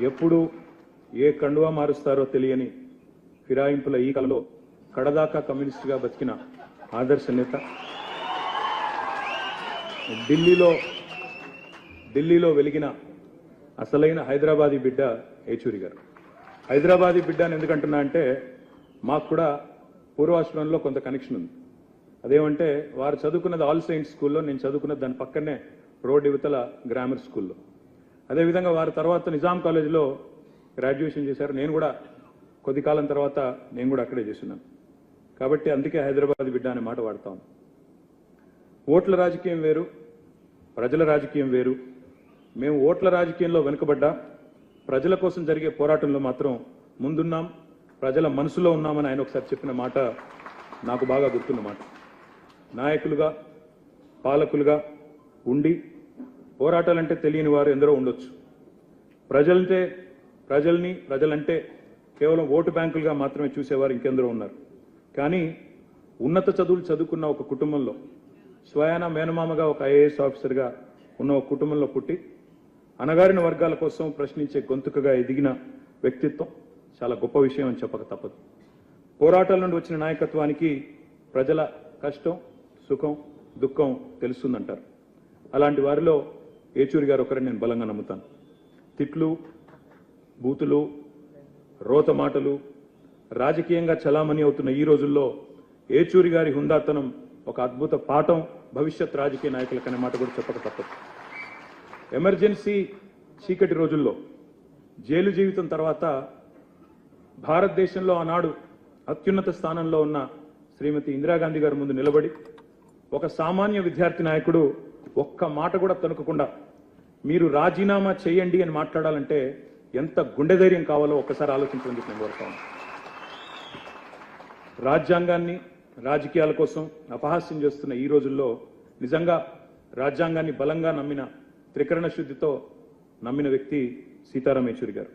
ఎప్పుడు ఏ కండువా మారుస్తారో తెలియని ఫిరాయింపుల ఈ కలలో కడదాకా కమ్యూనిస్టుగా బతికిన ఆదర్శ నేత. ఢిల్లీలో వెలిగిన అసలైన హైదరాబాదీ బిడ్డ ఏచూరి గారు. హైదరాబాదీ బిడ్డ అని ఎందుకంటున్నా అంటే మాకు కూడా పూర్వాశ్రమంలో కొంత కనెక్షన్ ఉంది. అదేమంటే వారు చదువుకున్నది ఆల్ సెయింట్స్ స్కూల్లో, నేను చదువుకున్నది దాని పక్కనే రోడ్ యువతల గ్రామర్ స్కూల్లో. అదేవిధంగా వారి తర్వాత నిజాం కాలేజీలో గ్రాడ్యుయేషన్ చేశారు. నేను కూడా కొద్ది కాలం తర్వాత నేను కూడా అక్కడే చేస్తున్నాను. కాబట్టి అందుకే హైదరాబాద్ బిడ్డ అనే మాట వాడతాం. ఓట్ల రాజకీయం వేరు, ప్రజల రాజకీయం వేరు. మేము ఓట్ల రాజకీయంలో వెనుకబడ్డా ప్రజల కోసం జరిగే పోరాటంలో మాత్రం ముందున్నాం, ప్రజల మనసులో ఉన్నామని ఆయన ఒకసారి చెప్పిన మాట నాకు బాగా గుర్తున్న మాట. నాయకులుగా పాలకులుగా ఉండి పోరాటాలంటే తెలియని వారు ఎందరో ఉండొచ్చు. ప్రజలంటే కేవలం ఓటు బ్యాంకులుగా మాత్రమే చూసేవారు ఇంకెందరో ఉన్నారు. కానీ ఉన్నత చదువులు చదువుకున్న ఒక కుటుంబంలో, స్వయాన మేనమామగా ఒక ఐఏఎస్ ఆఫీసర్గా ఉన్న ఒక కుటుంబంలో పుట్టి అణగారిన వర్గాల కోసం ప్రశ్నించే గొంతుకగా ఎదిగిన వ్యక్తిత్వం చాలా గొప్ప విషయం అని చెప్పక తప్పదు. పోరాటాల నుండి వచ్చిన నాయకత్వానికి ప్రజల కష్టం, సుఖం, దుఃఖం తెలుస్తుందంటారు. అలాంటి వారిలో ఏచూరి గారు ఒకరిని నేను బలంగా నమ్ముతాను. తిట్లు, బూతులు, రోత మాటలు రాజకీయంగా చలామణి అవుతున్న ఈ రోజుల్లో ఏచూరి గారి హుందాతనం ఒక అద్భుత పాఠం భవిష్యత్ రాజకీయ నాయకులకనే మాట కూడా చెప్పక తప్పదు. ఎమర్జెన్సీ చీకటి రోజుల్లో జైలు జీవితం తర్వాత భారతదేశంలో ఆనాడు అత్యున్నత స్థానంలో ఉన్న శ్రీమతి ఇందిరాగాంధీ గారి ముందు నిలబడి ఒక సామాన్య విద్యార్థి నాయకుడు ఒక్క మాట కూడా తణుకకుండా మీరు రాజీనామా చేయండి అని మాట్లాడాలంటే ఎంత గుండె ధైర్యం కావాలో ఒక్కసారి ఆలోచించమని చెప్పి నేను కోరుతాను. రాజ్యాంగాన్ని రాజకీయాల కోసం అపహాస్యం చేస్తున్న ఈ రోజుల్లో నిజంగా రాజ్యాంగాన్ని బలంగా నమ్మిన, త్రికరణ శుద్ధితో నమ్మిన వ్యక్తి సీతారాం ఏచూరి గారు.